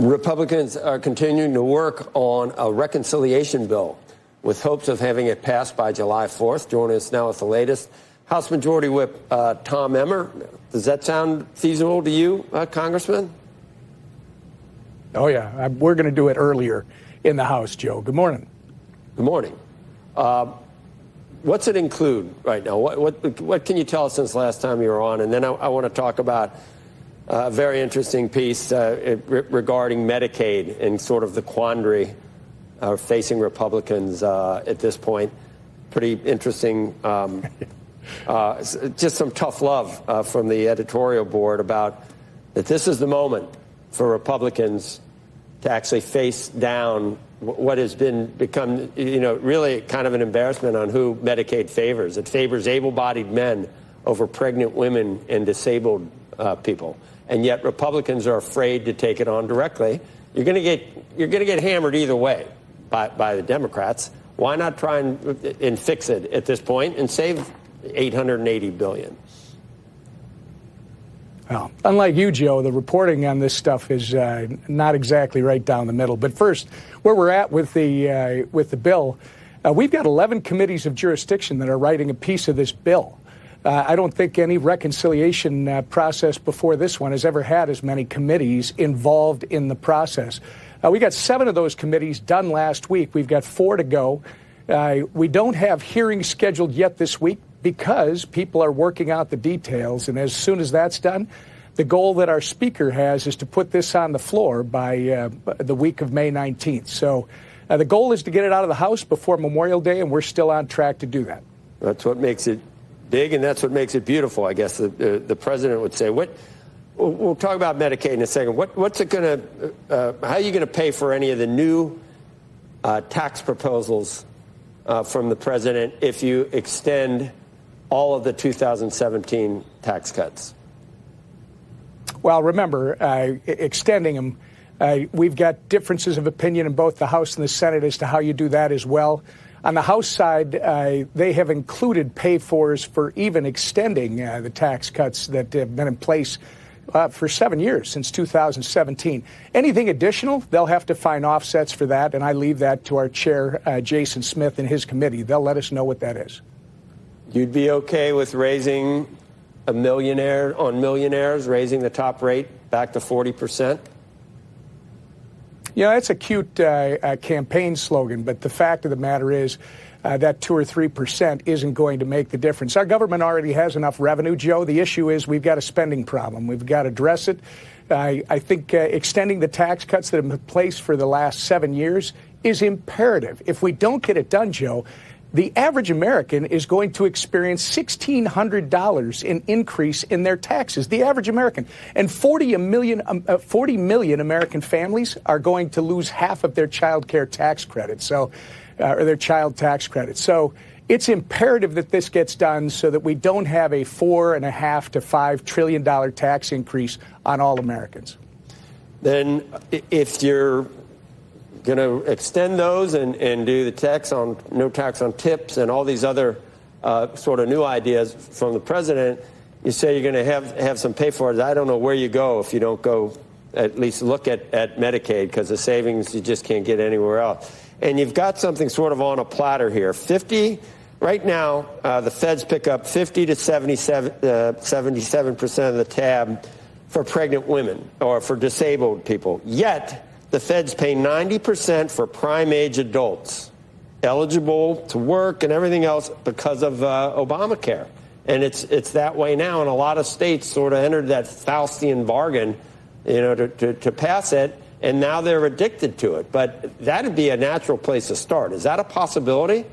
Republicans are continuing to work on a reconciliation bill with hopes of having it passed by July 4th. Joining us now with the latest, House Majority Whip Tom Emmer. Does that sound feasible to you, Congressman? Oh, yeah. We're going to do it earlier in the House, Joe. Good morning. Good morning. What's it include right now? What can you tell us since last time you were on? And then I want to talk about a very interesting piece regarding Medicaid and sort of the quandary facing Republicans at this point. Pretty interesting. Just some tough love from the editorial board about that this is the moment for Republicans to actually face down what has become, really kind of an embarrassment on who Medicaid favors. It favors able-bodied men over pregnant women and disabled people. And yet Republicans are afraid to take it on directly. You're going to get hammered either way by the Democrats. Why not try and fix it at this point and save $880 billion? Well, unlike you, Joe, the reporting on this stuff is not exactly right down the middle. But first, where we're at with the bill, we've got 11 committees of jurisdiction that are writing a piece of this bill. I don't think any reconciliation process before this one has ever had as many committees involved in the process. We got 7 of those committees done last week. We've got 4 to go. We don't have hearings scheduled yet this week because people are working out the details. And as soon as that's done, the goal that our speaker has is to put this on the floor by the week of May 19th. So the goal is to get it out of the House before Memorial Day, and we're still on track to do that. That's what makes it big, and that's what makes it beautiful, I guess the president would say. We'll talk about Medicaid in a second. What's it going to? How are you going to pay for any of the new tax proposals from the president if you extend all of the 2017 tax cuts? Well, remember, extending them, we've got differences of opinion in both the House and the Senate as to how you do that as well. On the House side, they have included pay-fors for even extending the tax cuts that have been in place for 7 years, since 2017. Anything additional, they'll have to find offsets for that, and I leave that to our chair, Jason Smith, and his committee. They'll let us know what that is. You'd be okay with raising millionaires, raising the top rate back to 40%? You know, that's a cute campaign slogan, but the fact of the matter is that 2 or 3% isn't going to make the difference. Our government already has enough revenue, Joe. The issue is we've got a spending problem. We've got to address it. I think extending the tax cuts that have been in place for the last 7 years is imperative. If we don't get it done, Joe, the average American is going to experience $1,600 in increase in their taxes, the average American. And 40 million American families are going to lose half of their child care tax credit, or their child tax credit. So it's imperative that this gets done so that we don't have a $4.5 to $5 trillion tax increase on all Americans. Then if you're going to extend those and do the no tax on tips and all these other sort of new ideas from the president, you say you're going to have some pay for it. I don't know where you go if you don't go at least look at Medicaid, because the savings you just can't get anywhere else. And you've got something sort of on a platter here. Right now, the feds pick up 50 to 77% of the tab for pregnant women or for disabled people. Yet the feds pay 90% for prime-age adults eligible to work and everything else because of Obamacare. And it's that way now. And a lot of states sort of entered that Faustian bargain, to pass it. And now they're addicted to it. But that'd be a natural place to start. Is that a possibility?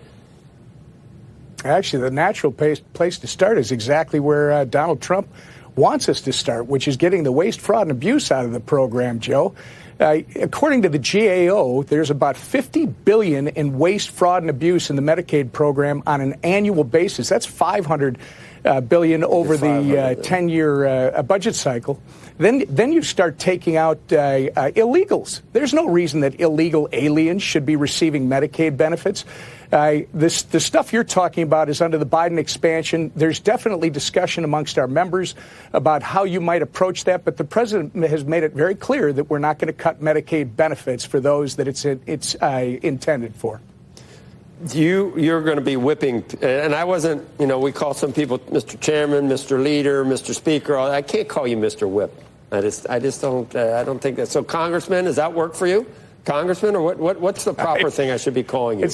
Actually, the natural place to start is exactly where Donald Trump wants us to start, which is getting the waste, fraud, and abuse out of the program, Joe. According to the GAO, there's about $50 billion in waste, fraud, and abuse in the Medicaid program on an annual basis. That's $500 billion over the 10-year budget cycle. then you start taking out illegals. There's no reason that illegal aliens should be receiving Medicaid benefits. The stuff you're talking about is under the Biden expansion. There's definitely discussion amongst our members about how you might approach that, but the president has made it very clear that we're not going to cut Medicaid benefits for those that it's intended for. You're going to be whipping, and I wasn't, we call some people Mr. Chairman, Mr. Leader, Mr. Speaker. I can't call you Mr. Whip. I just don't, I don't think that. So, Congressman, does that work for you? Congressman, or what's the proper thing I should be calling you?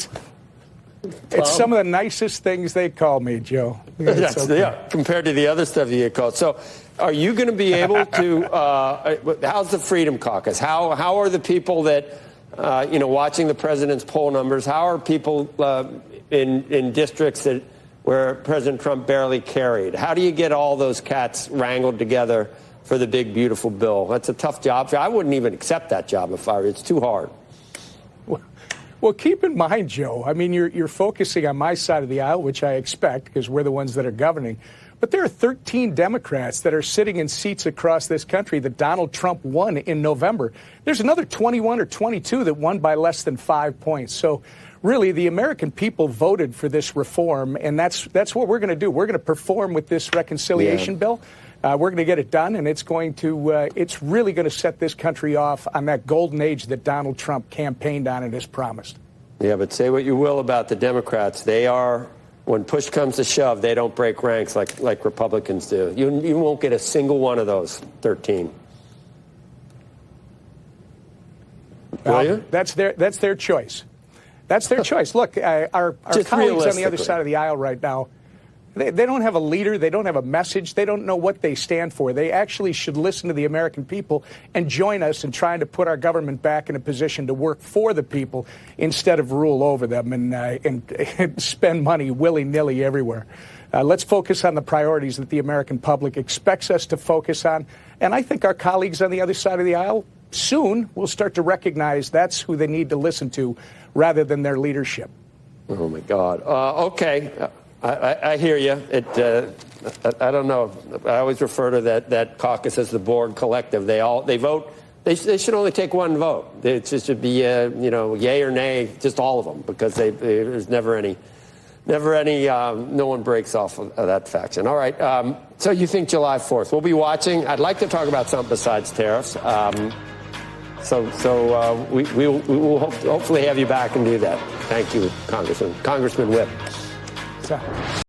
It's some of the nicest things they call me, Joe. Okay. Yeah, compared to the other stuff you get called. So are you going to be able to, how's the Freedom Caucus? How are the people that, watching the president's poll numbers, how are people in districts where President Trump barely carried? How do you get all those cats wrangled together for the big, beautiful bill? That's a tough job. I wouldn't even accept that job if I were. It's too hard. Well, keep in mind, Joe, I mean, you're focusing on my side of the aisle, which I expect because we're the ones that are governing. But there are 13 Democrats that are sitting in seats across this country that Donald Trump won in November. There's another 21 or 22 that won by less than 5 points. So really, the American people voted for this reform, and that's what we're going to do. We're going to perform with this reconciliation bill. We're going to get it done, and it's really going to set this country off on that golden age that Donald Trump campaigned on and has promised. Yeah, but say what you will about the Democrats. They are, when push comes to shove, they don't break ranks like Republicans do. You won't get a single one of those 13. Will you? That's their choice. That's their choice. Look, our colleagues on the other side of the aisle right now, they don't have a leader. They don't have a message. They don't know what they stand for. They actually should listen to the American people and join us in trying to put our government back in a position to work for the people instead of rule over them and spend money willy-nilly everywhere. Let's focus on the priorities that the American public expects us to focus on. And I think our colleagues on the other side of the aisle soon will start to recognize that's who they need to listen to rather than their leadership. Oh, my God. Okay. I hear you. I don't know. I always refer to that caucus as the board collective. They vote. They should only take one vote. It should be yay or nay, just all of them, because there's never any. No one breaks off of that faction. All right. So you think July 4th? We'll be watching. I'd like to talk about something besides tariffs. So we will hopefully have you back and do that. Thank you, Congressman Whip.